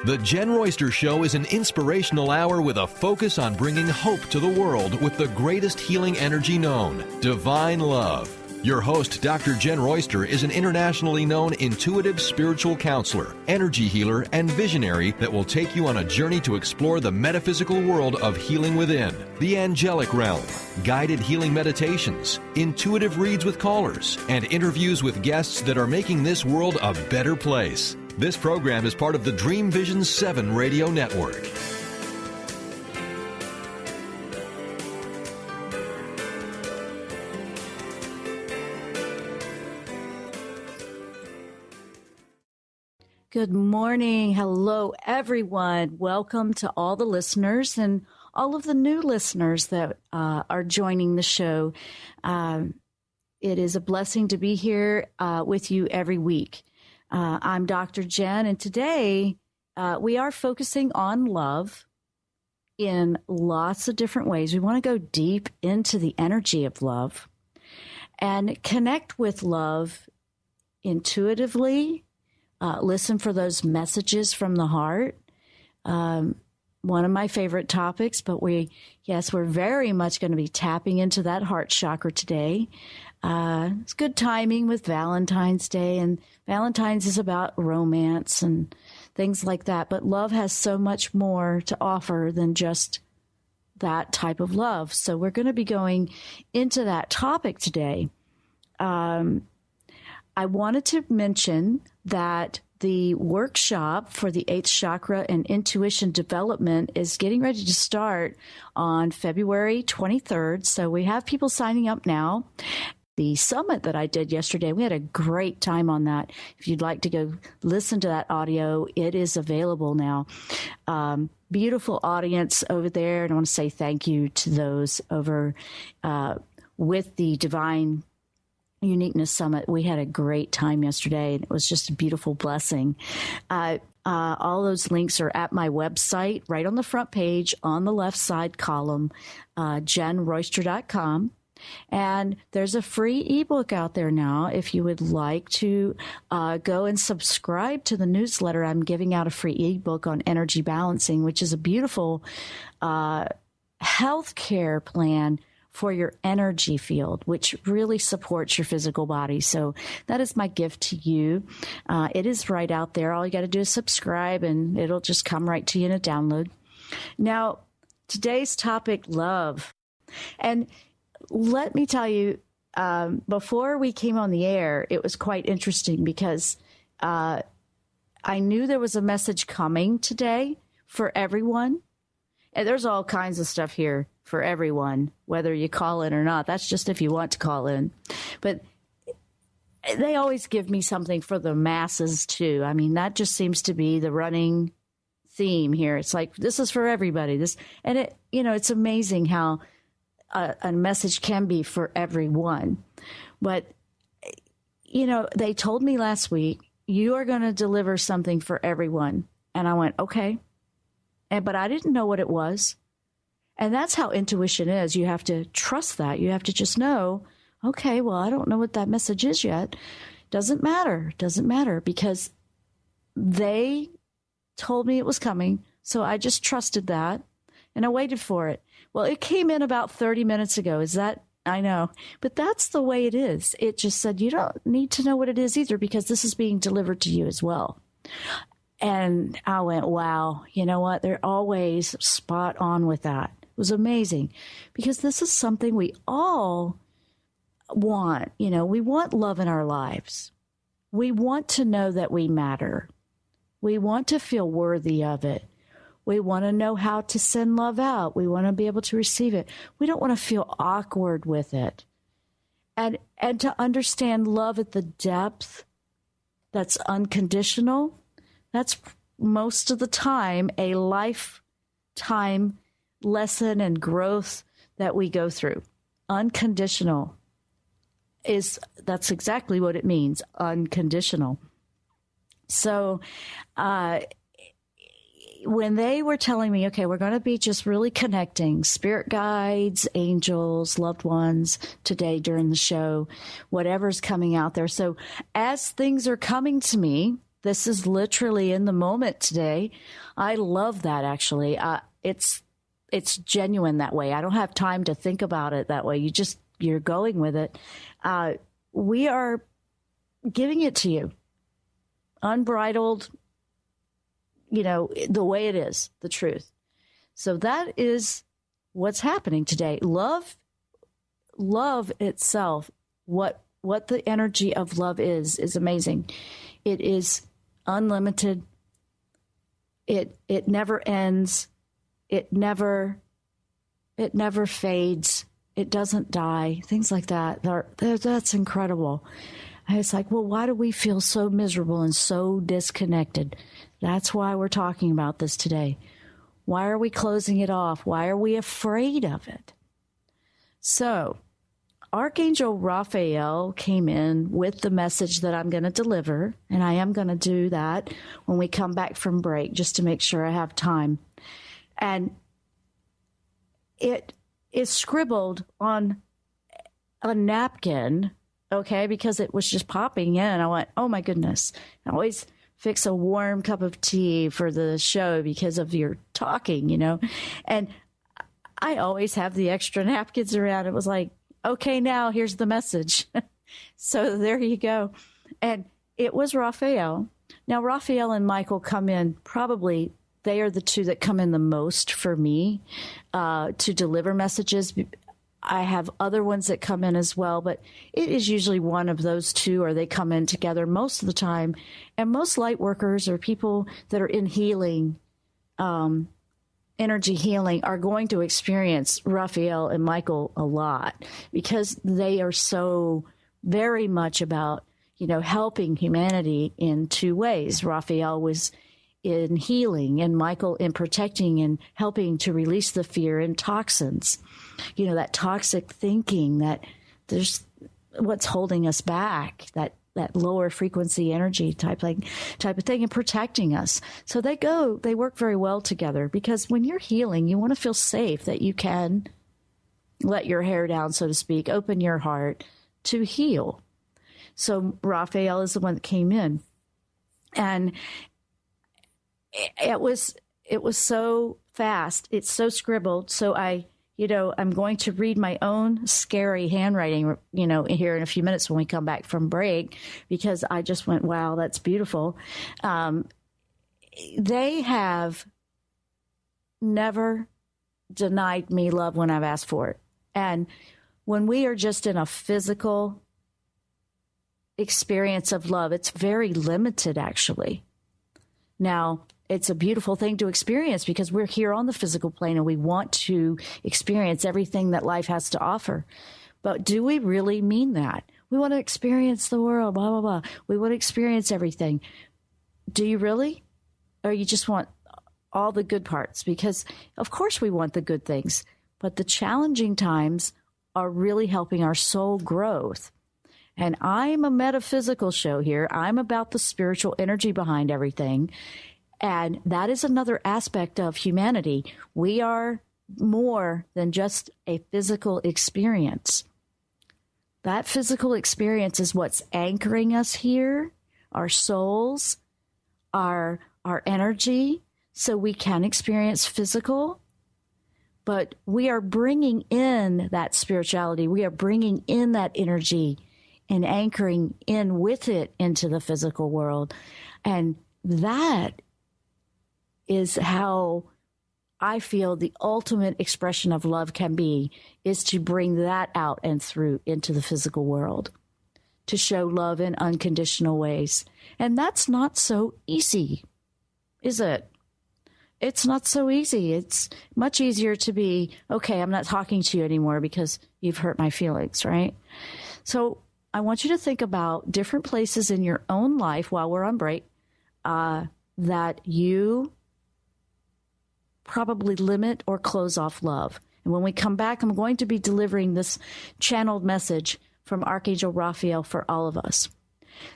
The Jenn Royster Show is an inspirational hour with a focus on bringing hope to the world with the greatest healing energy known, divine love. Your host, Dr. Jenn Royster, is an internationally known intuitive spiritual counselor, energy healer, and visionary that will take you on a journey to explore the metaphysical world of healing within, the angelic realm, guided healing meditations, intuitive reads with callers, and interviews with guests that are making this world a better place. This program is part of the Dream Vision 7 radio network. Good morning. Hello, everyone. Welcome to all the listeners and all of the new listeners that are joining the show. It is a blessing to be here with you every week. I'm Dr. Jenn, and today we are focusing on love in lots of different ways. We want to go deep into the energy of love and connect with love intuitively. Listen for those messages from the heart. One of my favorite topics, but we're very much going to be tapping into that heart chakra today. It's good timing with Valentine's Day, and Valentine's is about romance and things like that. But love has so much more to offer than just that type of love. So we're going to be going into that topic today. I wanted to mention that the workshop for the 8th chakra and intuition development is getting ready to start on February 23rd. So we have people signing up now. The summit that I did yesterday, we had a great time on that. If you'd like to go listen to that audio, it is available now. Beautiful audience over there. And I want to say thank you to those over with the Divine Uniqueness Summit. We had a great time yesterday, and it was just a beautiful blessing. All those links are at my website, right on the front page, on the left side column, JennRoyster.com. And there's a free ebook out there now. If you would like to go and subscribe to the newsletter, I'm giving out a free ebook on energy balancing, which is a beautiful healthcare plan for your energy field, which really supports your physical body. So that is my gift to you. It is right out there. All you got to do is subscribe, and it'll just come right to you in a download. Now, today's topic, love. And let me tell you, before we came on the air, it was quite interesting because I knew there was a message coming today for everyone. And there's all kinds of stuff here for everyone, whether you call in or not. That's just if you want to call in. But they always give me something for the masses, too. I mean, that just seems to be the running theme here. It's like, this is for everybody. It's amazing how a message can be for everyone. But, they told me last week, you are going to deliver something for everyone. And I went, okay. But I didn't know what it was. And that's how intuition is. You have to trust that. You have to just know, okay, well, I don't know what that message is yet. Doesn't matter because they told me it was coming. So I just trusted that and I waited for it. Well, it came in about 30 minutes ago. I know, but that's the way it is. It just said, you don't need to know what it is either because this is being delivered to you as well. And I went, wow, you know what? They're always spot on with that. It was amazing because this is something we all want. We want love in our lives. We want to know that we matter. We want to feel worthy of it. We want to know how to send love out. We want to be able to receive it. We don't want to feel awkward with it. And to understand love at the depth that's unconditional. That's most of the time a lifetime lesson and growth that we go through. Unconditional that's exactly what it means, unconditional. So when they were telling me, okay, we're going to be just really connecting spirit guides, angels, loved ones today during the show, whatever's coming out there. So as things are coming to me, This is literally in the moment today. I love that, actually. It's genuine that way. I don't have time to think about it that way. You're going with it. We are giving it to you. Unbridled, the way it is, the truth. So that is what's happening today. Love itself, what the energy of love is amazing. It is unlimited. It never ends. It never fades. It doesn't die. Things like that. That's incredible. And it's like, well, why do we feel so miserable and so disconnected? That's why we're talking about this today. Why are we closing it off? Why are we afraid of it? So, Archangel Raphael came in with the message that I'm going to deliver, and I am going to do that when we come back from break, just to make sure I have time. And it is scribbled on a napkin, okay, because it was just popping in. I went, oh my goodness. I always fix a warm cup of tea for the show because of your talking, and I always have the extra napkins around. It was like, okay, now here's the message. So there you go. And it was Raphael. Now, Raphael and Michael come in probably, they are the two that come in the most for me to deliver messages. I have other ones that come in as well, but it is usually one of those two, or they come in together most of the time. And most light workers or people that are in healing, energy healing, are going to experience Raphael and Michael a lot, because they are so very much about, helping humanity in two ways. Raphael was in healing, and Michael in protecting and helping to release the fear and toxins, that toxic thinking, that there's what's holding us back, that lower frequency energy type of thing, and protecting us. So they work very well together, because when you're healing, you want to feel safe that you can let your hair down, so to speak, open your heart to heal. So Raphael is the one that came in, and it was so fast. It's so scribbled. So I'm going to read my own scary handwriting, here in a few minutes when we come back from break, because I just went, wow, that's beautiful. They have never denied me love when I've asked for it. And when we are just in a physical experience of love, it's very limited, actually. Now, it's a beautiful thing to experience, because we're here on the physical plane and we want to experience everything that life has to offer. But do we really mean that? We want to experience the world, blah, blah, blah. We want to experience everything. Do you really? Or you just want all the good parts? Because, of course, we want the good things. But the challenging times are really helping our soul growth. And I'm a metaphysical show here. I'm about the spiritual energy behind everything. And that is another aspect of humanity. We are more than just a physical experience. That physical experience is what's anchoring us here, our souls, our energy, so we can experience physical. But we are bringing in that spirituality. We are bringing in that energy and anchoring in with it into the physical world. And that is how I feel the ultimate expression of love can be, is to bring that out and through into the physical world, to show love in unconditional ways. And that's not so easy, is it? It's not so easy. It's much easier to be, okay, I'm not talking to you anymore because you've hurt my feelings, right? So I want you to think about different places in your own life while we're on break that you probably limit or close off love. And when we come back, I'm going to be delivering this channeled message from Archangel Raphael for all of us.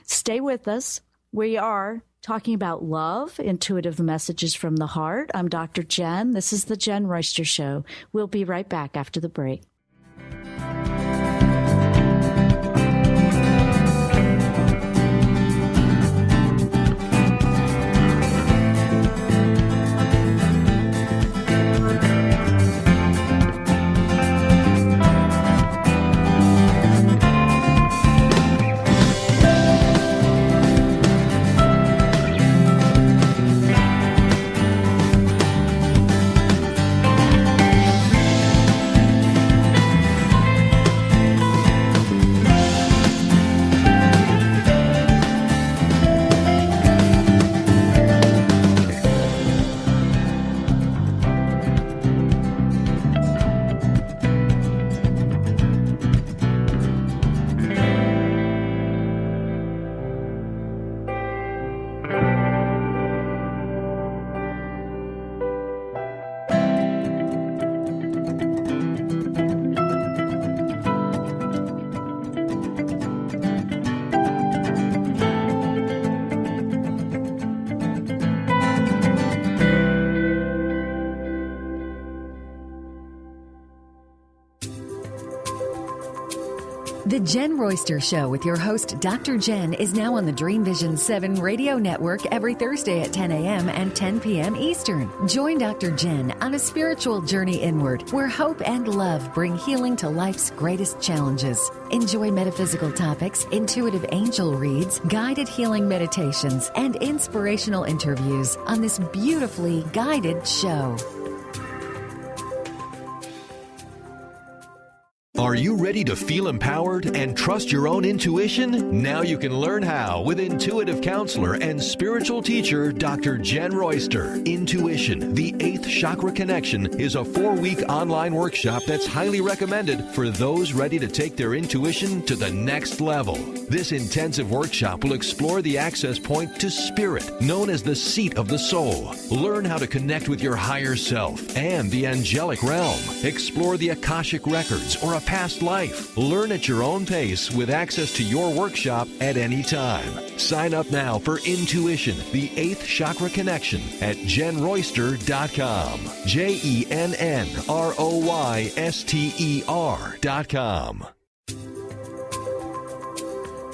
Stay with us. We are talking about love, intuitive messages from the heart. I'm Dr. Jenn. This is the Jenn Royster Show. We'll be right back after the break. The Jenn Royster Show with your host, Dr. Jenn, is now on the Dream Vision 7 radio network every Thursday at 10 a.m. and 10 p.m. Eastern. Join Dr. Jenn on a spiritual journey inward where hope and love bring healing to life's greatest challenges. Enjoy metaphysical topics, intuitive angel reads, guided healing meditations, and inspirational interviews on this beautifully guided show. Are you ready to feel empowered and trust your own intuition? Now you can learn how with intuitive counselor and spiritual teacher Dr. Jenn Royster. Intuition, the 8th Chakra Connection, is a 4-week online workshop that's highly recommended for those ready to take their intuition to the next level. This intensive workshop will explore the access point to spirit, known as the seat of the soul. Learn how to connect with your higher self and the angelic realm. Explore the Akashic records or a past life. Learn at your own pace with access to your workshop at any time. Sign up now for Intuition, the 8th Chakra Connection at JennRoyster.com. JennRoyster.com.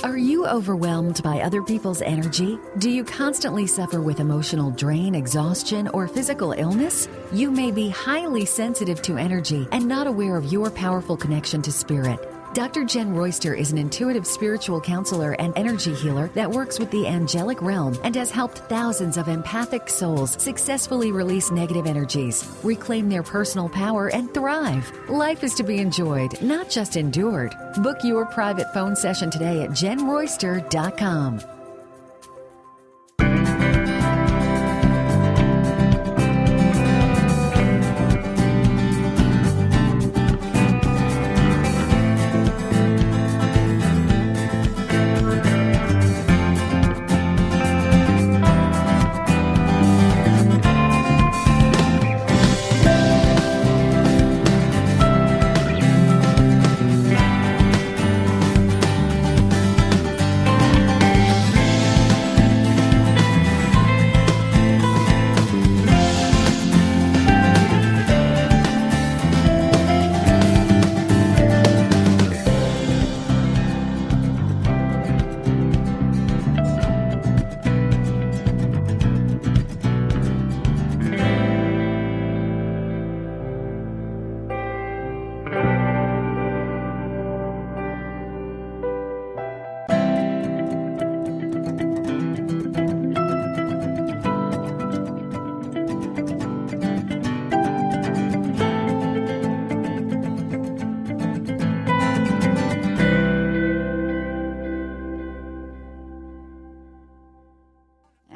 Are you overwhelmed by other people's energy? Do you constantly suffer with emotional drain, exhaustion, or physical illness? You may be highly sensitive to energy and not aware of your powerful connection to spirit. Dr. Jenn Royster is an intuitive spiritual counselor and energy healer that works with the angelic realm and has helped thousands of empathic souls successfully release negative energies, reclaim their personal power, and thrive. Life is to be enjoyed, not just endured. Book your private phone session today at JennRoyster.com.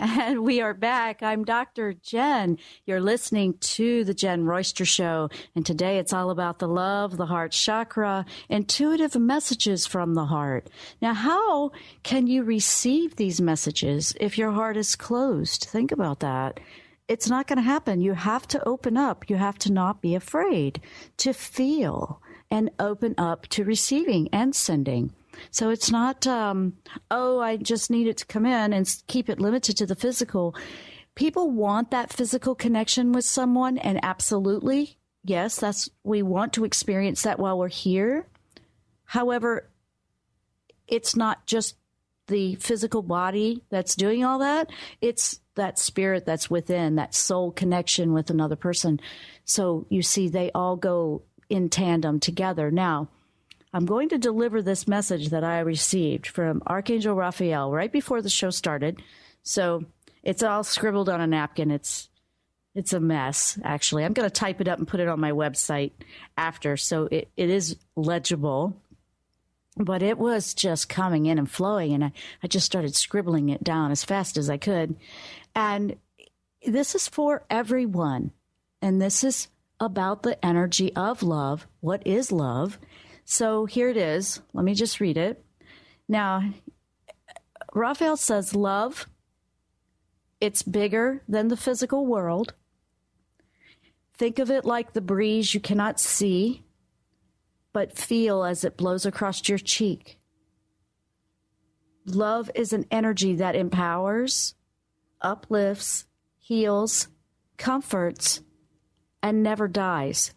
And we are back. I'm Dr. Jenn. You're listening to the Jenn Royster Show. And today it's all about the love, the heart chakra, intuitive messages from the heart. Now, how can you receive these messages if your heart is closed? Think about that. It's not going to happen. You have to open up. You have to not be afraid to feel and open up to receiving and sending. So it's not, I just need it to come in and keep it limited to the physical. People want that physical connection with someone, and absolutely, yes, we want to experience that while we're here. However, it's not just the physical body that's doing all that. It's that spirit that's within, that soul connection with another person. So you see, they all go in tandem together. Now, I'm going to deliver this message that I received from Archangel Raphael right before the show started. So it's all scribbled on a napkin. It's a mess, actually. I'm going to type it up and put it on my website after, so it is legible. But it was just coming in and flowing, and I just started scribbling it down as fast as I could. And this is for everyone, and this is about the energy of love. What is love? So here it is. Let me just read it. Now, Raphael says, love, it's bigger than the physical world. Think of it like the breeze you cannot see, but feel as it blows across your cheek. Love is an energy that empowers, uplifts, heals, comforts, and never dies.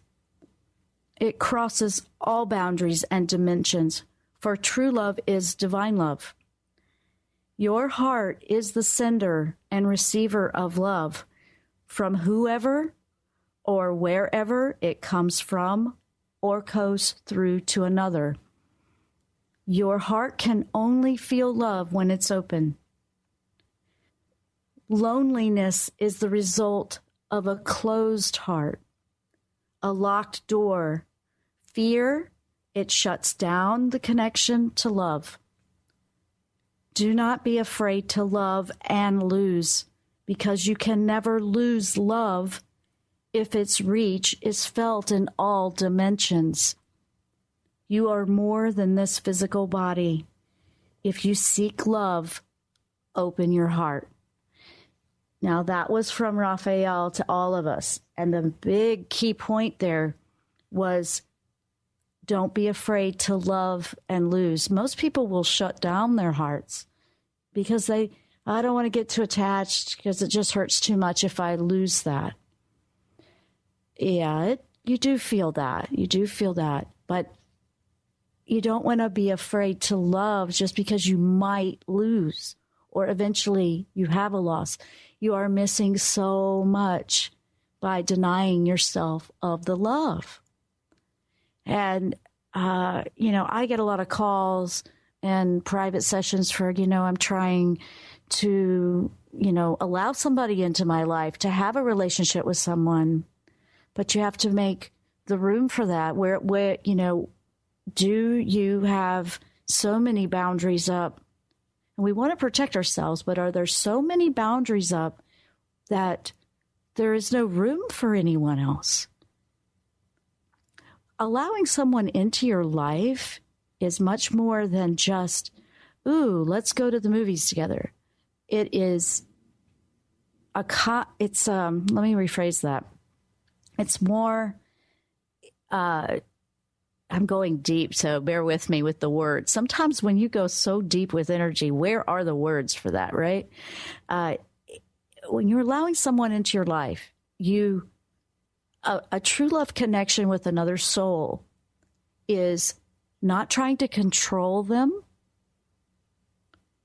It crosses all boundaries and dimensions for true love is divine love. Your heart is the sender and receiver of love from whoever or wherever it comes from or goes through to another. Your heart can only feel love when it's open. Loneliness is the result of a closed heart, a locked door. Fear, it shuts down the connection to love. Do not be afraid to love and lose, because you can never lose love if its reach is felt in all dimensions. You are more than this physical body. If you seek love, open your heart. Now, that was from Raphael to all of us. And the big key point there was, don't be afraid to love and lose. Most people will shut down their hearts because I don't want to get too attached because it just hurts too much if I lose that. Yeah, you do feel that. You do feel that. But you don't want to be afraid to love just because you might lose or eventually you have a loss. You are missing so much by denying yourself of the love. And, I get a lot of calls and private sessions for, I'm trying to, allow somebody into my life to have a relationship with someone, but you have to make the room for that. Where, do you have so many boundaries up? And we want to protect ourselves, but are there so many boundaries up that there is no room for anyone else? Allowing someone into your life is much more than just, let's go to the movies together. It is let me rephrase that. It's more, I'm going deep, so bear with me with the words. Sometimes when you go so deep with energy, where are the words for that, right? When you're allowing someone into your life, a true love connection with another soul is not trying to control them.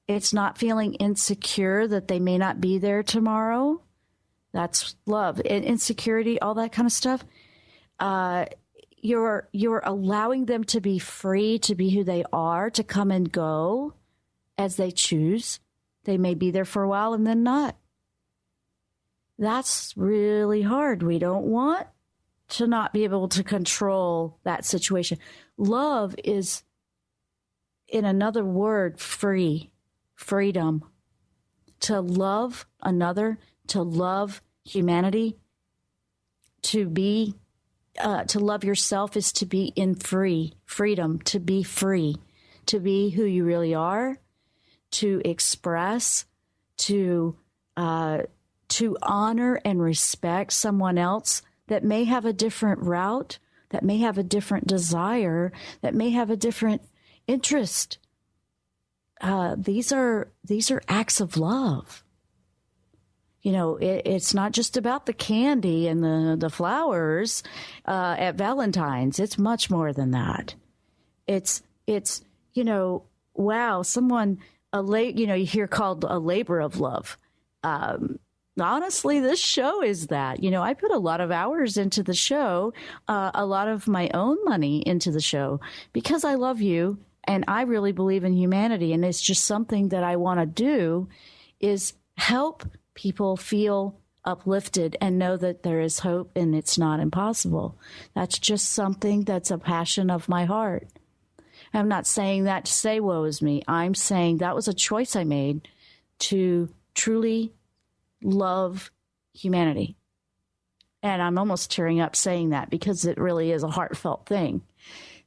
It's not feeling insecure that they may not be there tomorrow. That's love. Insecurity, all that kind of stuff. You're allowing them to be free to be who they are, to come and go as they choose. They may be there for a while and then not. That's really hard. We don't want to not be able to control that situation. Love is, in another word, freedom. To love another, to love humanity, to love yourself is to be in freedom, to be free, to be who you really are, to express, to honor and respect someone else that may have a different route, that may have a different desire, that may have a different interest. These are acts of love. It's not just about the candy and the flowers at Valentine's. It's much more than that. It's wow, someone, you hear called a labor of love. Honestly, this show is that. I put a lot of hours into the show, a lot of my own money into the show because I love you and I really believe in humanity. And it's just something that I want to do is help people feel uplifted and know that there is hope and it's not impossible. That's just something that's a passion of my heart. I'm not saying that to say woe is me. I'm saying that was a choice I made to truly love humanity. And I'm almost tearing up saying that because it really is a heartfelt thing.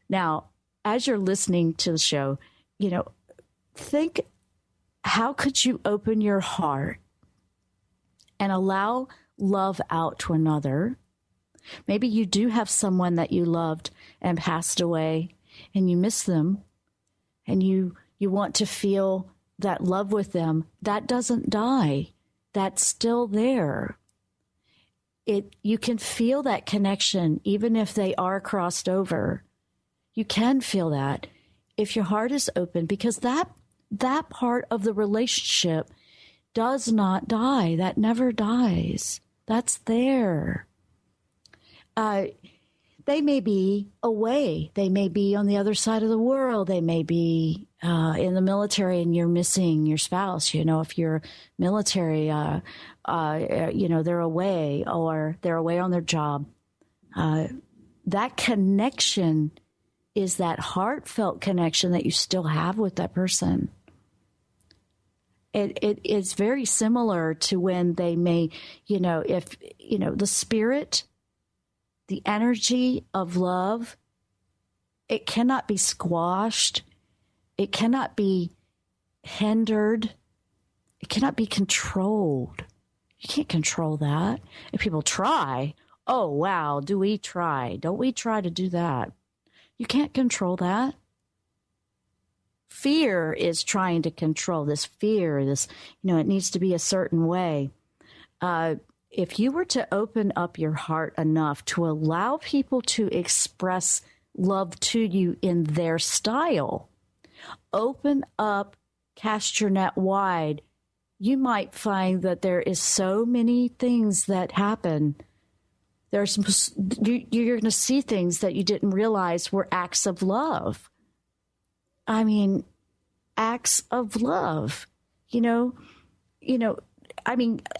Now, as you're listening to the show, think, how could you open your heart and allow love out to another? Maybe you do have someone that you loved and passed away and you miss them and you want to feel that love with them. That doesn't die. That's still there. You can feel that connection even if they are crossed over. You can feel that. if your heart is open, because that part of the relationship does not die. That never dies. That's there. They may be away. They may be on the other side of the world. They may be in the military and you're missing your spouse. If you're military, they're away or they're away on their job. That connection is that heartfelt connection that you still have with that person. It is very similar to when they may, the spirit, the energy of love, it cannot be squashed. It cannot be hindered. It cannot be controlled. You can't control that. If people try, oh, wow, do we try? Don't we try to do that? You can't control that. Fear is trying to control this fear. It needs to be a certain way. If you were to open up your heart enough to allow people to express love to you in their style, open up, cast your net wide, you might find that there is so many things that happen. You're going to see things that you didn't realize were acts of love. I mean, acts of love,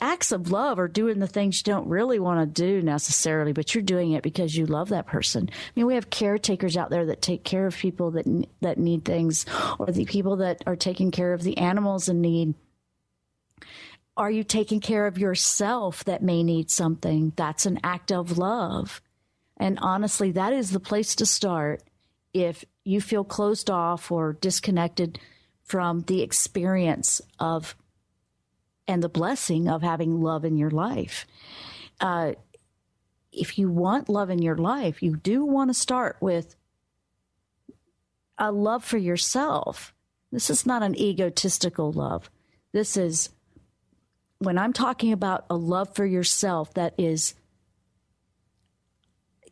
acts of love are doing the things you don't really want to do necessarily, but you're doing it because you love that person. We have caretakers out there that take care of people that need things, or the people that are taking care of the animals in need. Are you taking care of yourself that may need something? That's an act of love. And honestly, that is the place to start if you feel closed off or disconnected from the experience of and the blessing of having love in your life. If you want love in your life, you do want to start with a love for yourself. This is not an egotistical love. This is, when I'm talking about a love for yourself that is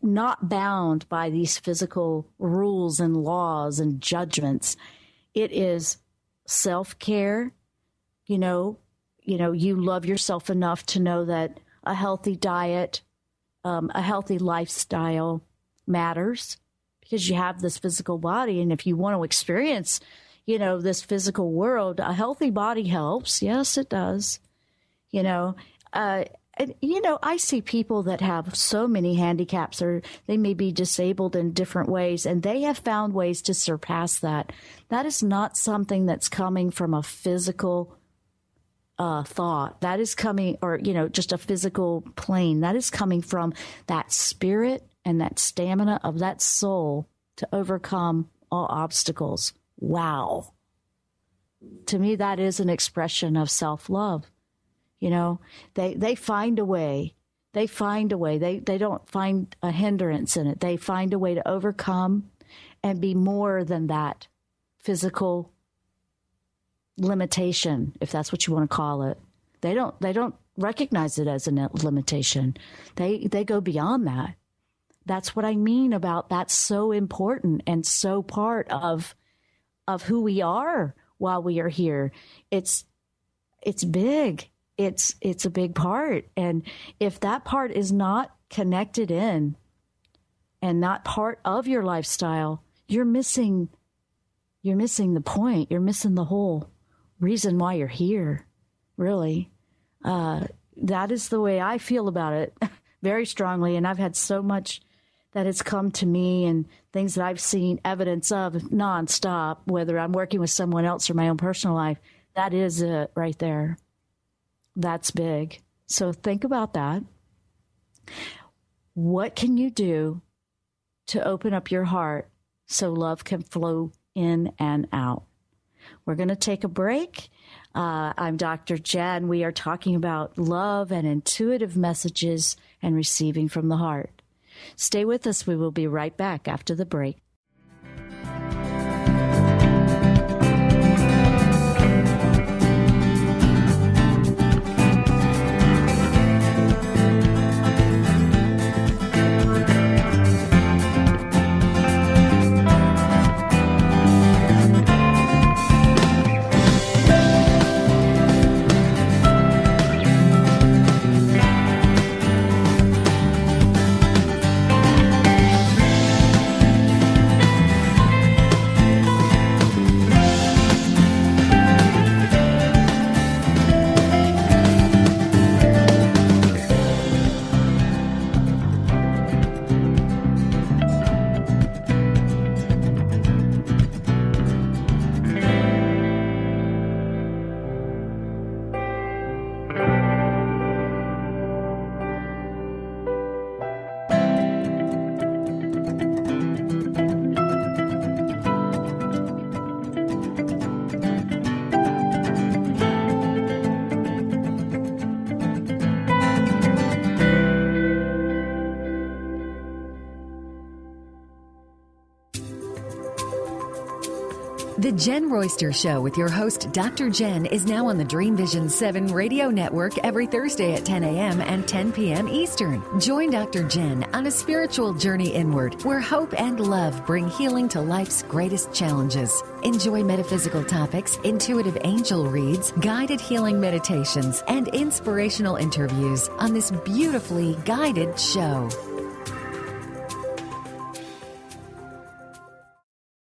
not bound by these physical rules and laws and judgments, it is self-care. You love yourself enough to know that a healthy diet, a healthy lifestyle matters, because you have this physical body. And if you want to experience, this physical world, a healthy body helps. Yes, it does. I see people that have so many handicaps, or they may be disabled in different ways, and they have found ways to surpass that. That is not something that's coming from a physical thought. That is coming, or, just a physical plane. That is coming from that spirit and that stamina of that soul to overcome all obstacles. Wow. To me, that is an expression of self-love. They find a way. They find a way. They don't find a hindrance in it. They find a way to overcome and be more than that physical limitation, if that's what you want to call it. They don't recognize it as a limitation. They go beyond that. That's what I mean about that's so important and so part of who we are while we are here. It's big. It's a big part. And if that part is not connected in and not part of your lifestyle, you're missing the point. You're missing the whole reason why you're here, really. That is the way I feel about it very strongly. And I've had so much that has come to me and things that I've seen evidence of nonstop, whether I'm working with someone else or my own personal life. That is it right there. That's big. So think about that. What can you do to open up your heart so love can flow in and out? We're going to take a break. I'm Dr. Jenn. We are talking about love and intuitive messages and receiving from the heart. Stay with us. We will be right back after the break. The Jenn Royster Show with your host, Dr. Jenn, is now on the Dream Vision 7 radio network every Thursday at 10 a.m. and 10 p.m. Eastern. Join Dr. Jenn on a spiritual journey inward where hope and love bring healing to life's greatest challenges. Enjoy metaphysical topics, intuitive angel reads, guided healing meditations, and inspirational interviews on this beautifully guided show.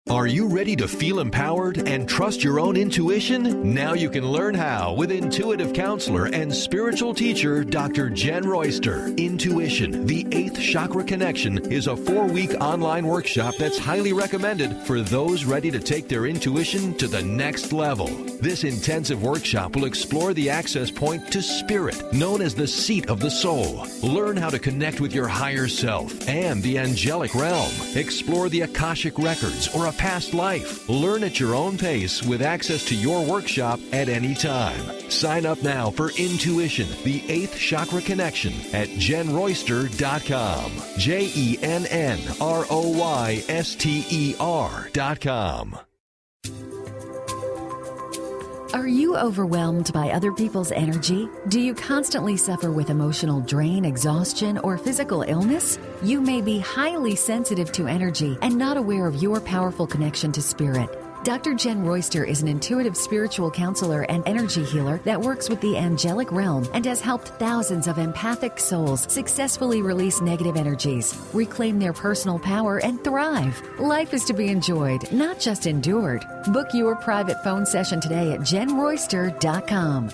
Are you ready to feel empowered and trust your own intuition? Now you can learn how with intuitive counselor and spiritual teacher, Dr. Jenn Royster. Intuition, the 8th Chakra Connection, is a 4-week online workshop that's highly recommended for those ready to take their intuition to the next level. This intensive workshop will explore the access point to spirit, known as the seat of the soul. Learn how to connect with your higher self and the angelic realm. Explore the Akashic records or a past life. Learn at your own pace with access to your workshop at any time. Sign up now for Intuition, the 8th Chakra Connection at JennRoyster.com. JennRoyster.com. Are you overwhelmed by other people's energy? Do you constantly suffer with emotional drain, exhaustion, or physical illness? You may be highly sensitive to energy and not aware of your powerful connection to spirit. Dr. Jenn Royster is an intuitive spiritual counselor and energy healer that works with the angelic realm and has helped thousands of empathic souls successfully release negative energies, reclaim their personal power, and thrive. Life is to be enjoyed, not just endured. Book your private phone session today at JennRoyster.com.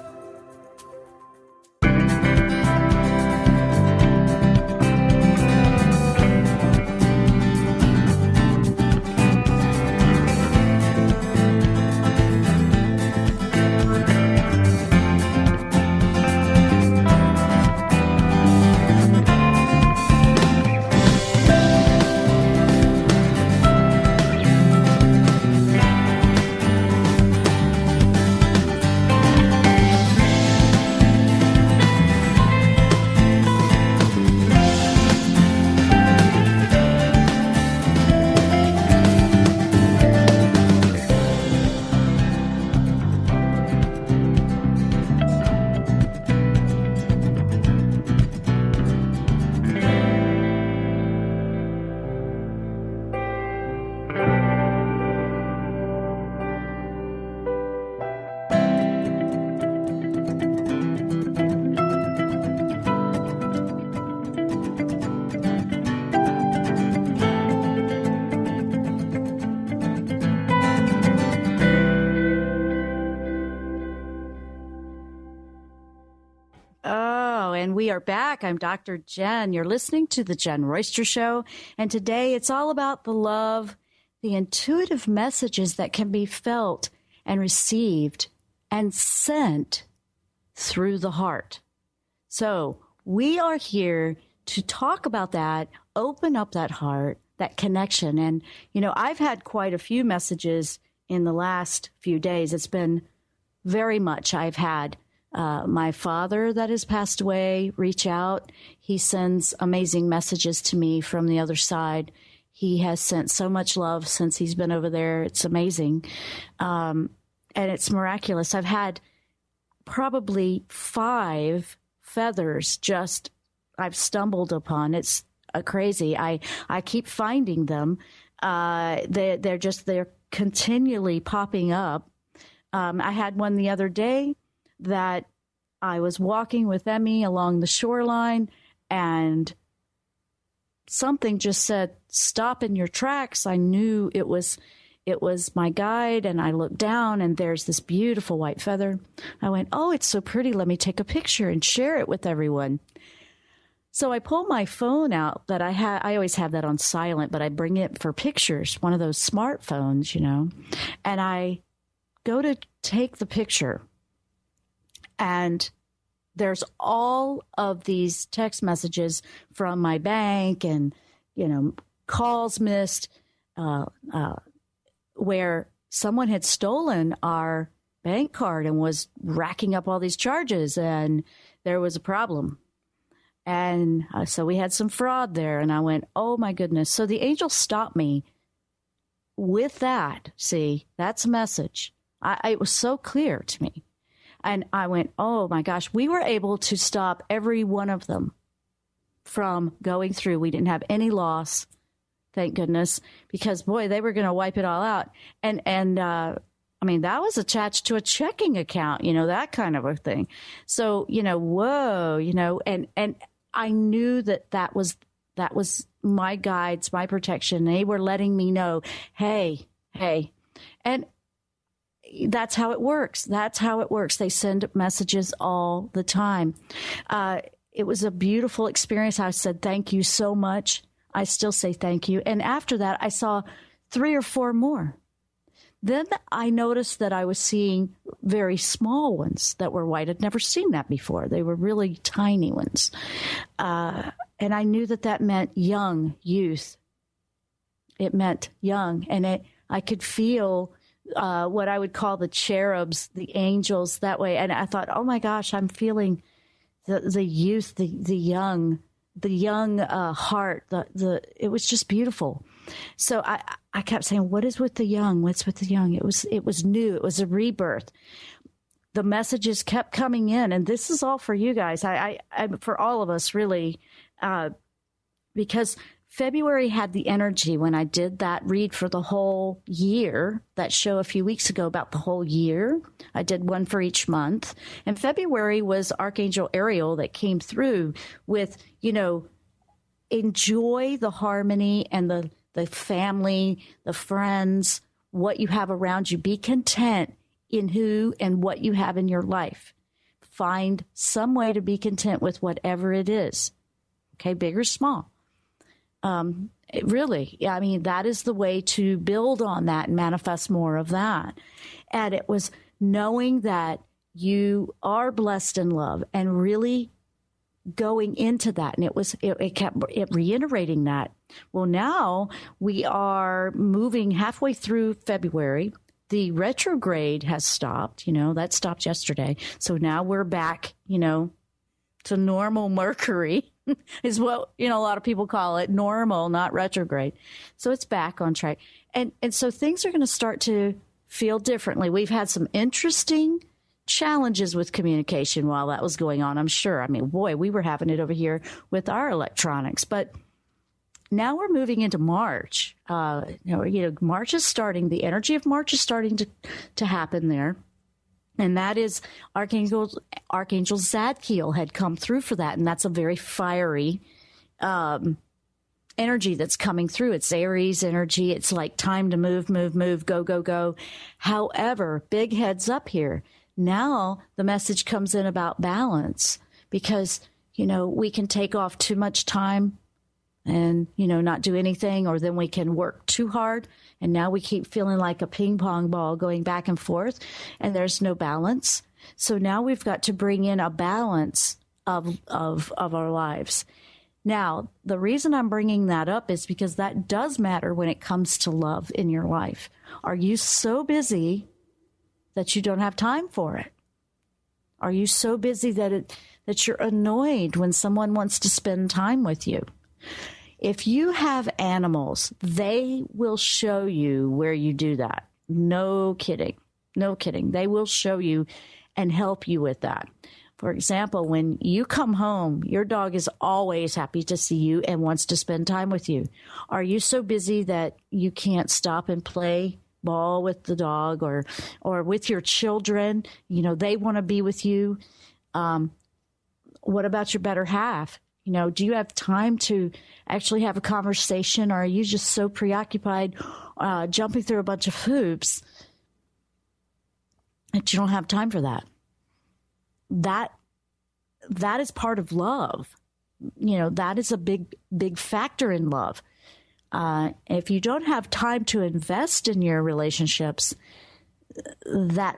We are back. I'm Dr. Jenn. You're listening to the Jenn Royster Show. And today it's all about the love, the intuitive messages that can be felt and received and sent through the heart. So we are here to talk about that, open up that heart, that connection. And, you know, I've had quite a few messages in the last few days. It's been very much. I've had my father that has passed away reach out. He sends amazing messages to me from the other side. He has sent so much love since he's been over there. It's amazing. And it's miraculous. I've had probably 5 feathers just I've stumbled upon. It's crazy. I keep finding them. They're continually popping up. I had one the other day that I was walking with Emmy along the shoreline, and something just said, "Stop in your tracks." I knew it was my guide, and I looked down, and there's this beautiful white feather. I went, "Oh, it's so pretty. Let me take a picture and share it with everyone." So I pull my phone out that I always have that on silent, but I bring it for pictures, one of those smartphones, you know, and I go to take the picture. And there's all of these text messages from my bank and, you know, calls missed, where someone had stolen our bank card and was racking up all these charges, and there was a problem. And so we had some fraud there, and I went, oh my goodness. So the angel stopped me with that, see, that's a message. It was so clear to me. And I went, oh my gosh, we were able to stop every one of them from going through. We didn't have any loss, thank goodness, because boy, they were going to wipe it all out. And I mean, that was attached to a checking account, that kind of a thing. So, whoa, and I knew that was my guides, my protection. They were letting me know, hey, and that's how it works. They send messages all the time. It was a beautiful experience. I said, thank you so much. I still say thank you. And after that, I saw 3 or 4 more. Then I noticed that I was seeing very small ones that were white. I'd never seen that before. They were really tiny ones. And I knew that meant young, youth. It meant young. And I could feel what I would call the cherubs, the angels that way. And I thought, oh my gosh, I'm feeling the youth, the young heart. It was just beautiful. So I kept saying, what is with the young? What's with the young? It was new. It was a rebirth. The messages kept coming in, and this is all for you guys. I for all of us, really, because February had the energy when I did that read for the whole year, that show a few weeks ago about the whole year. I did one for each month. And February was Archangel Ariel that came through with, enjoy the harmony and the family, the friends, what you have around you. Be content in who and what you have in your life. Find some way to be content with whatever it is. Okay, big or small. That is the way to build on that and manifest more of that. And it was knowing that you are blessed in love and really going into that. And it kept reiterating that. Well, now we are moving halfway through February. The retrograde has stopped, that stopped yesterday. So now we're back, to normal Mercury is what, a lot of people call it, normal, not retrograde. So it's back on track. And so things are going to start to feel differently. We've had some interesting challenges with communication while that was going on, I'm sure. I mean, boy, we were having it over here with our electronics. But now we're moving into March. March is starting. The energy of March is starting to happen there. And that is Archangel Zadkiel had come through for that. And that's a very fiery energy that's coming through. It's Aries energy. It's like time to move, go, go, go. However, big heads up here. Now the message comes in about balance because, we can take off too much time and, not do anything, or then we can work too hard. And now we keep feeling like a ping pong ball going back and forth, and there's no balance. So now we've got to bring in a balance of our lives. Now, the reason I'm bringing that up is because that does matter when it comes to love in your life. Are you so busy that you don't have time for it? Are you so busy that you're annoyed when someone wants to spend time with you? If you have animals, they will show you where you do that. No kidding. They will show you and help you with that. For example, when you come home, your dog is always happy to see you and wants to spend time with you. Are you so busy that you can't stop and play ball with the dog or with your children? They want to be with you. What about your better half? Do you have time to actually have a conversation, or are you just so preoccupied jumping through a bunch of hoops that you don't have time for that? That is part of love. That is a big factor in love. If you don't have time to invest in your relationships, that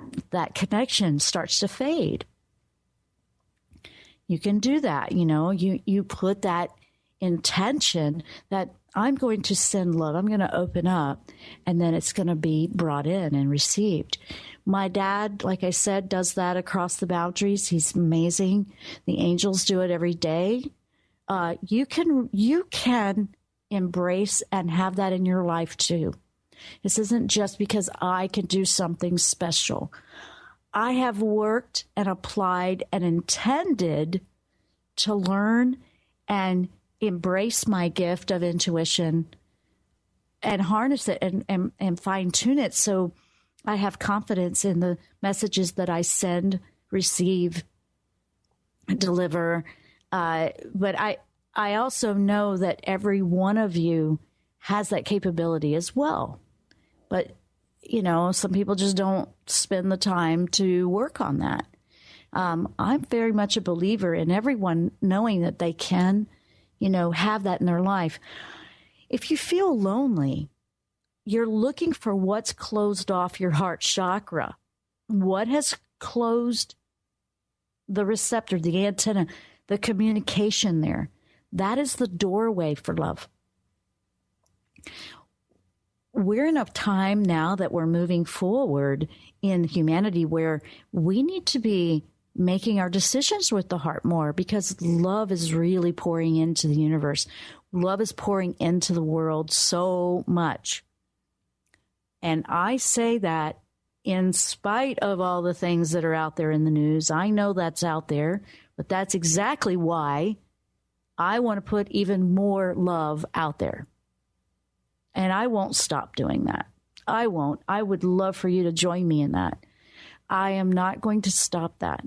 connection starts to fade. You can do that. You put that intention that I'm going to send love. I'm going to open up, and then it's going to be brought in and received. My dad, like I said, does that across the boundaries. He's amazing. The angels do it every day. You can embrace and have that in your life too. This isn't just because I can do something special. I have worked and applied and intended to learn and embrace my gift of intuition and harness it and fine tune it so I have confidence in the messages that I send, receive, deliver. But I also know that every one of you has that capability as well. But, some people just don't spend the time to work on that. I'm very much a believer in everyone knowing that they can, have that in their life. If you feel lonely, you're looking for what's closed off your heart chakra. What has closed the receptor, the antenna, the communication there? That is the doorway for love. We're in a time now that we're moving forward in humanity where we need to be making our decisions with the heart more, because love is really pouring into the universe. Love is pouring into the world so much. And I say that in spite of all the things that are out there in the news. I know that's out there, but that's exactly why I want to put even more love out there. And I won't stop doing that. I won't. I would love for you to join me in that. I am not going to stop that.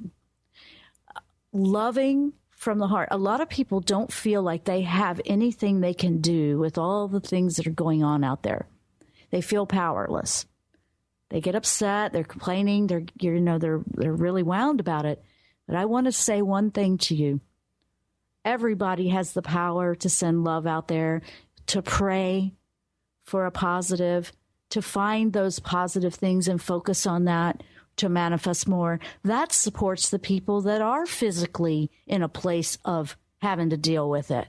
Loving from the heart. A lot of people don't feel like they have anything they can do with all the things that are going on out there. They feel powerless. They get upset. They're complaining. They're really wound about it. But I want to say one thing to you. Everybody has the power to send love out there, to pray for a positive, to find those positive things and focus on that, to manifest more. That supports the people that are physically in a place of having to deal with it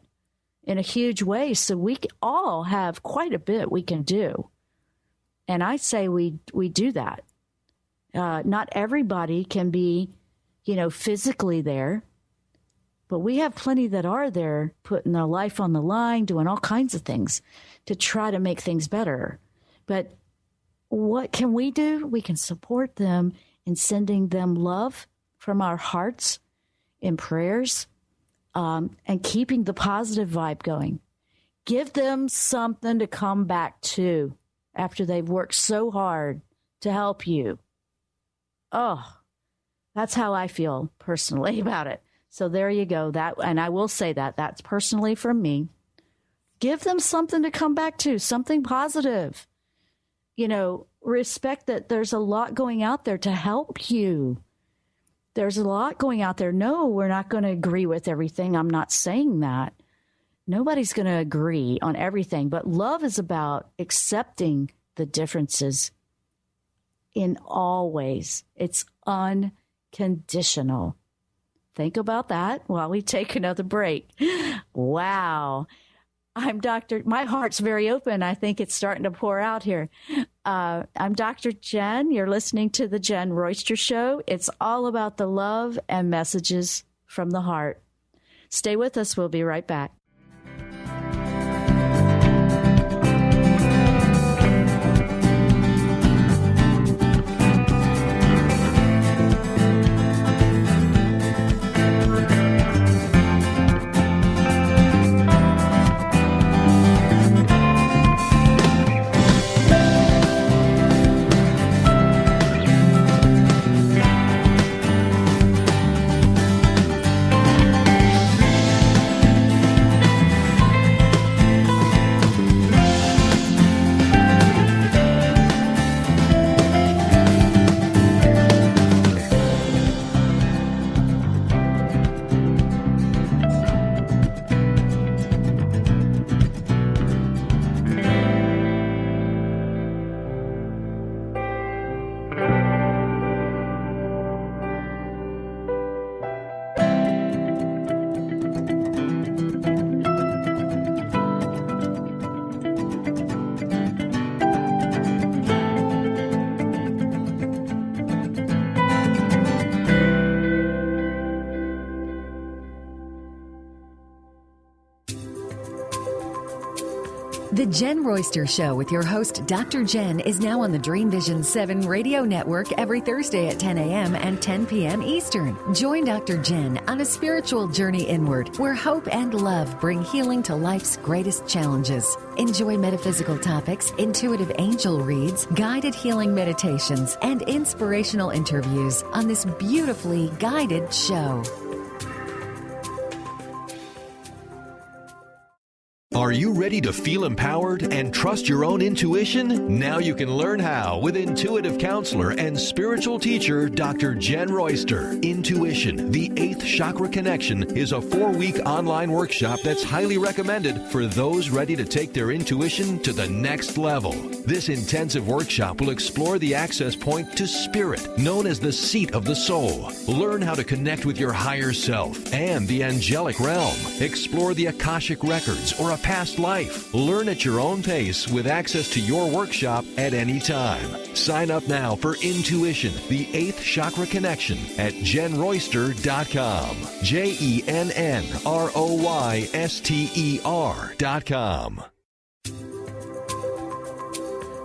in a huge way. So we all have quite a bit we can do. And I say we do that. Not everybody can be, physically there, but we have plenty that are there, putting their life on the line, doing all kinds of things to try to make things better. But what can we do? We can support them in sending them love from our hearts in prayers, and keeping the positive vibe going. Give them something to come back to after they've worked so hard to help you. Oh, that's how I feel personally about it. So there you go. And I will say that's personally from me. Give them something to come back to, something positive. Respect that there's a lot going out there to help you. There's a lot going out there. No, we're not going to agree with everything. I'm not saying that. Nobody's going to agree on everything. But love is about accepting the differences in all ways. It's unconditional. Think about that while we take another break. Wow. My heart's very open. I think it's starting to pour out here. I'm Dr. Jenn. You're listening to the Jenn Royster Show. It's all about the love and messages from the heart. Stay with us. We'll be right back. The Jenn Royster Show with your host, Dr. Jenn, is now on the Dream Vision 7 radio network every Thursday at 10 a.m. and 10 p.m. Eastern. Join Dr. Jenn on a spiritual journey inward where hope and love bring healing to life's greatest challenges. Enjoy metaphysical topics, intuitive angel reads, guided healing meditations, and inspirational interviews on this beautifully guided show. Are you ready to feel empowered and trust your own intuition? Now you can learn how with intuitive counselor and spiritual teacher, Dr. Jenn Royster. Intuition, the 8th Chakra Connection, is a 4-week online workshop that's highly recommended for those ready to take their intuition to the next level. This intensive workshop will explore the access point to spirit, known as the seat of the soul. Learn how to connect with your higher self and the angelic realm. Explore the Akashic records or a past life. Learn at your own pace with access to your workshop at any time. Sign up now for Intuition, the 8th Chakra Connection at JennRoyster.com. JennRoyster.com.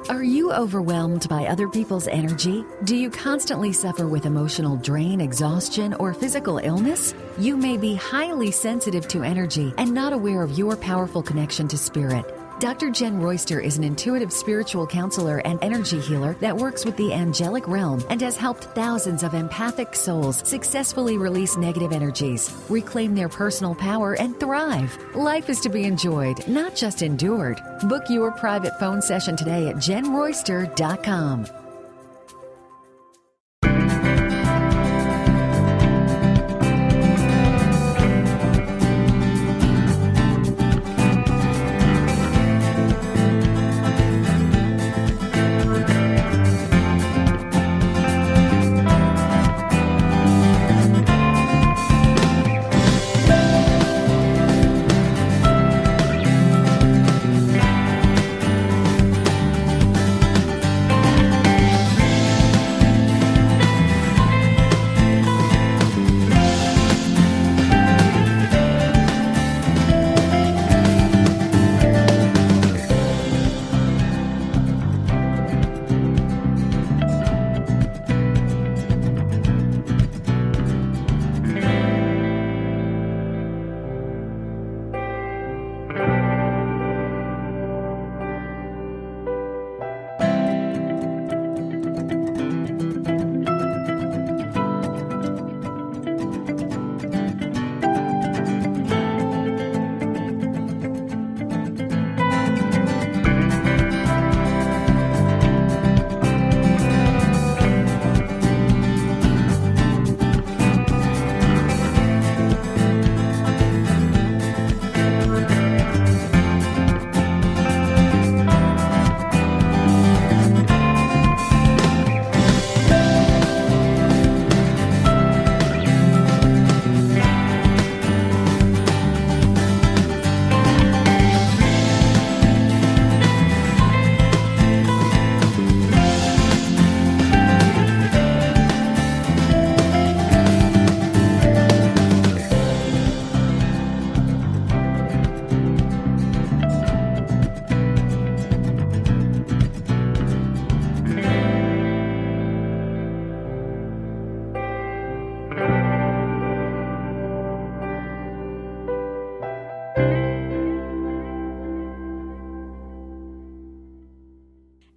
Are you overwhelmed by other people's energy? Do you constantly suffer with emotional drain, exhaustion, or physical illness? You may be highly sensitive to energy and not aware of your powerful connection to spirit. Dr. Jenn Royster is an intuitive spiritual counselor and energy healer that works with the angelic realm and has helped thousands of empathic souls successfully release negative energies, reclaim their personal power, and thrive. Life is to be enjoyed, not just endured. Book your private phone session today at JennRoyster.com.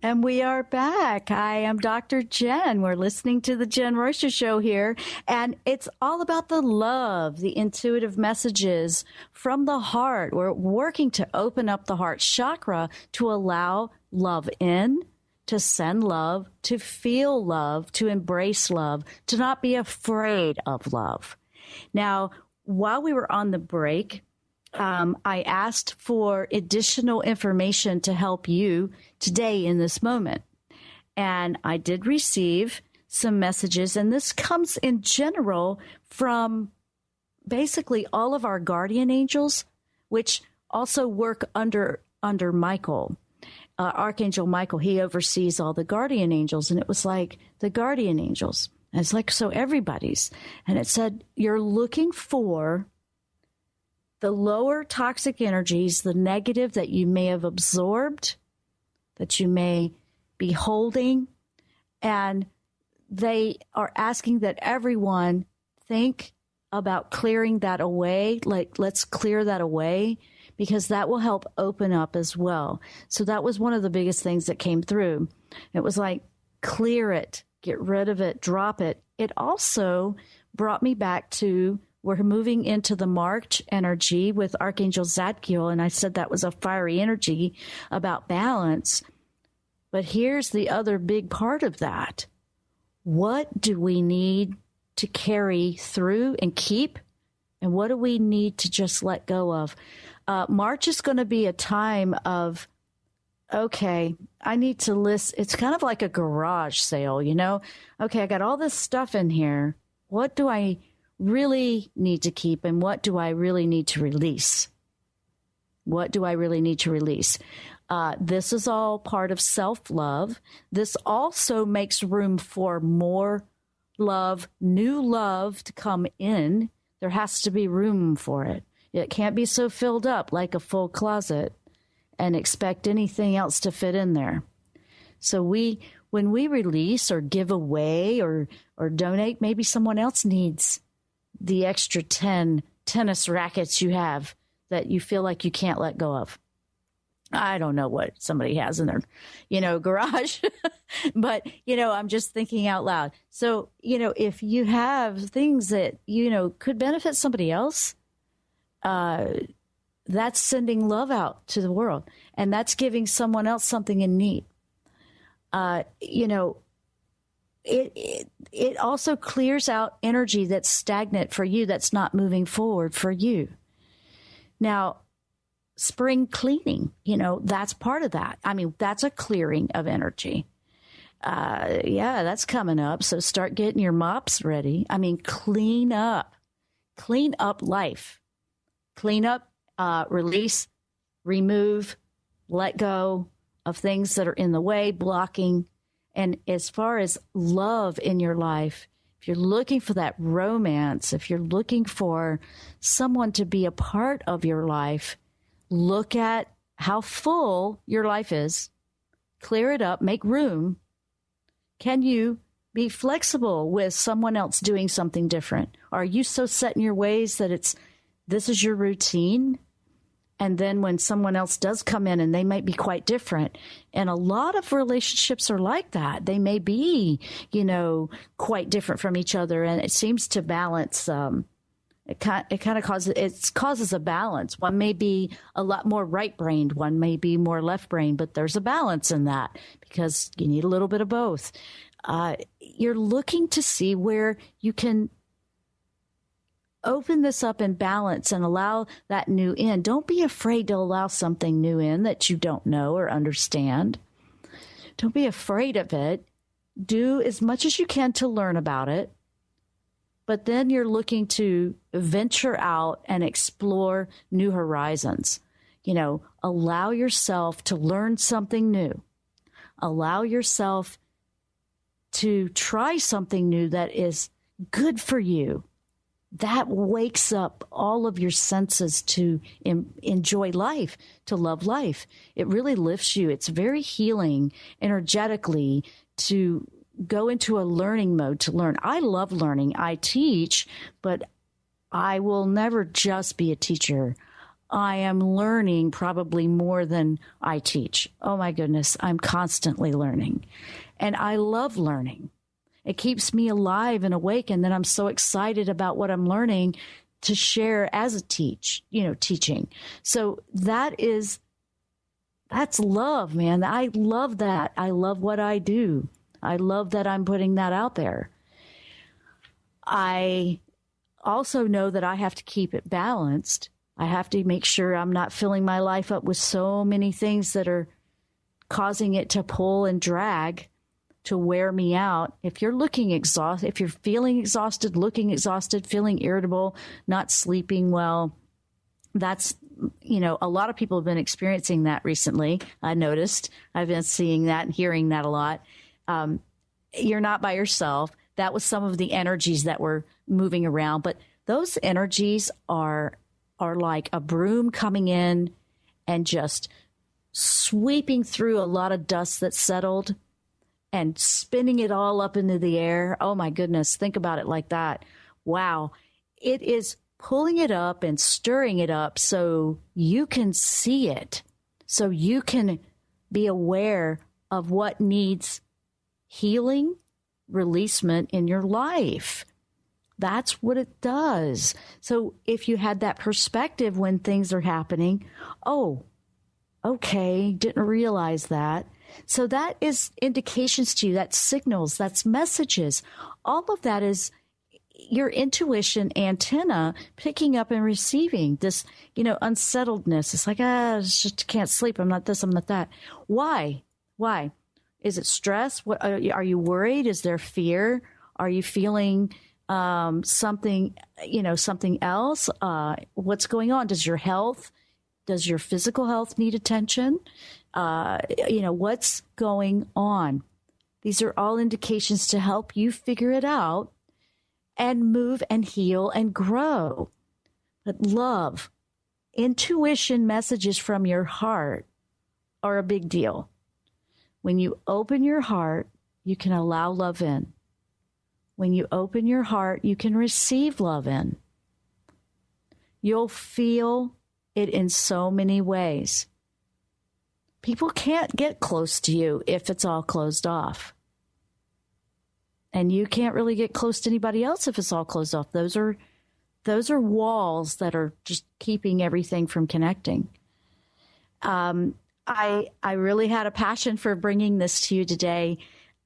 And we are back. I am Dr. Jenn. We're listening to the Jenn Royster Show here, and it's all about the love, the intuitive messages from the heart. We're working to open up the heart chakra to allow love in, to send love, to feel love, to embrace love, to not be afraid of love. Now, while we were on the break, I asked for additional information to help you today in this moment. And I did receive some messages, and this comes in general from basically all of our guardian angels, which also work under Michael, Archangel Michael. He oversees all the guardian angels. And it was like the guardian angels. And it's like, so everybody's. And it said, you're looking for the lower toxic energies, the negative that you may have absorbed, that you may be holding, and they are asking that everyone think about clearing that away. Like, let's clear that away, because that will help open up as well. So that was one of the biggest things that came through. It was like, clear it, get rid of it, drop it. It also brought me back to, we're moving into the March energy with Archangel Zadkiel, and I said that was a fiery energy about balance. But here's the other big part of that. What do we need to carry through and keep? And what do we need to just let go of? March is going to be a time of, okay, I need to list. It's kind of like a garage sale, you know? Okay, I got all this stuff in here. What do I really need to keep, and what do I really need to release? What do I really need to release? This is all part of self-love. This also makes room for more love, new love to come in. There has to be room for it. It can't be so filled up like a full closet and expect anything else to fit in there. So when we release or give away or donate, maybe someone else needs the extra 10 tennis rackets you have that you feel like you can't let go of. I don't know what somebody has in their, garage, but, I'm just thinking out loud. So, if you have things that, could benefit somebody else, that's sending love out to the world, and that's giving someone else something in need. It also clears out energy that's stagnant for you, that's not moving forward for you. Now, spring cleaning, that's part of that. I mean, that's a clearing of energy. That's coming up. So start getting your mops ready. I mean, clean up life, clean up, release, remove, let go of things that are in the way, blocking. And as far as love in your life, if you're looking for that romance, if you're looking for someone to be a part of your life, look at how full your life is, clear it up, make room. Can you be flexible with someone else doing something different? Are you so set in your ways that this is your routine? And then when someone else does come in, and they might be quite different. And a lot of relationships are like that. They may be, quite different from each other. And it seems to balance. It kind of causes a balance. One may be a lot more right-brained. One may be more left-brained. But there's a balance in that, because you need a little bit of both. You're looking to see where you can open this up and balance and allow that new in. Don't be afraid to allow something new in that you don't know or understand. Don't be afraid of it. Do as much as you can to learn about it. But then you're looking to venture out and explore new horizons. Allow yourself to learn something new. Allow yourself to try something new that is good for you. That wakes up all of your senses to enjoy life, to love life. It really lifts you. It's very healing energetically to go into a learning mode, to learn. I love learning. I teach, but I will never just be a teacher. I am learning probably more than I teach. Oh my goodness, I'm constantly learning. And I love learning. It keeps me alive and awake, and then I'm so excited about what I'm learning to share as a teaching. So that's love, man. I love that. I love what I do. I love that I'm putting that out there. I also know that I have to keep it balanced. I have to make sure I'm not filling my life up with so many things that are causing it to pull and drag, to wear me out. If you're looking exhausted, if you're feeling exhausted, looking exhausted, feeling irritable, not sleeping well, that's, a lot of people have been experiencing that recently. I noticed. I've been seeing that and hearing that a lot. You're not by yourself. That was some of the energies that were moving around, but those energies are are like a broom coming in and just sweeping through a lot of dust that's settled and spinning it all up into the air. Oh my goodness, think about it like that. Wow. It is pulling it up and stirring it up so you can see it, so you can be aware of what needs healing, releasement in your life. That's what it does. So if you had that perspective when things are happening, oh, okay, didn't realize that. So that is indications to you, that's signals, that's messages. All of that is your intuition antenna picking up and receiving this, unsettledness. It's like, just can't sleep. I'm not this, I'm not that. Why? Is it stress? What are you worried? Is there fear? Are you feeling something else? What's going on? Does your physical health need attention? What's going on? These are all indications to help you figure it out and move and heal and grow. But love, intuition messages from your heart are a big deal. When you open your heart, you can allow love in. When you open your heart, you can receive love in. You'll feel it in so many ways. People can't get close to you if it's all closed off. And you can't really get close to anybody else if it's all closed off. Those are walls that are just keeping everything from connecting. I really had a passion for bringing this to you today.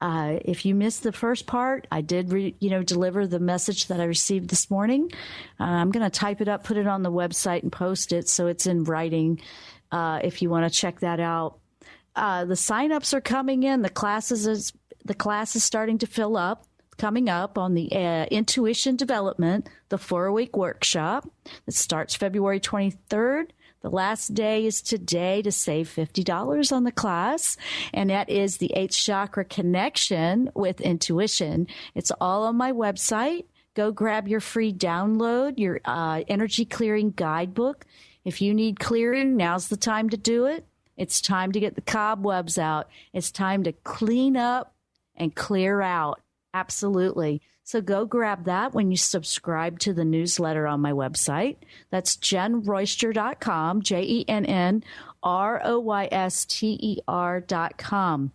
If you missed the first part, I did deliver the message that I received this morning. I'm going to type it up, put it on the website, and post it so it's in writing. If you want to check that out, the signups are coming in. The class is starting to fill up. Coming up on the Intuition Development, the 4-week workshop that starts February 23rd. The last day is today to save $50 on the class, and that is the 8th chakra connection with intuition. It's all on my website. Go grab your free download, your energy clearing guidebook. If you need clearing, now's the time to do it. It's time to get the cobwebs out. It's time to clean up and clear out. Absolutely. So go grab that when you subscribe to the newsletter on my website. That's JennRoyster.com, JennRoyster.com.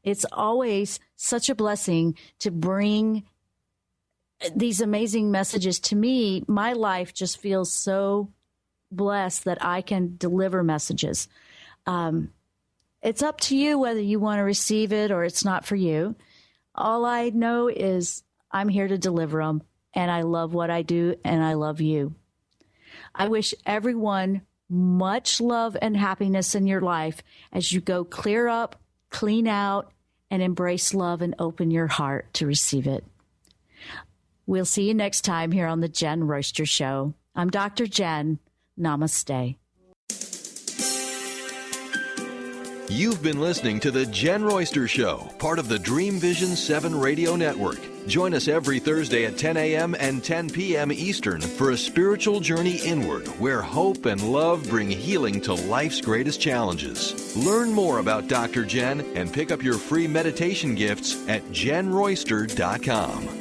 It's always such a blessing to bring these amazing messages to me. My life just feels so blessed that I can deliver messages. It's up to you whether you want to receive it or it's not for you. All I know is I'm here to deliver them, and I love what I do, and I love you. I wish everyone much love and happiness in your life as you go clear up, clean out, and embrace love and open your heart to receive it. We'll see you next time here on the Jenn Royster Show. I'm Dr. Jenn. Namaste. You've been listening to the Jenn Royster Show, part of the Dream Vision 7 radio network. Join us every Thursday at 10 a.m. and 10 p.m. Eastern for a spiritual journey inward where hope and love bring healing to life's greatest challenges. Learn more about Dr. Jenn and pick up your free meditation gifts at JennRoyster.com.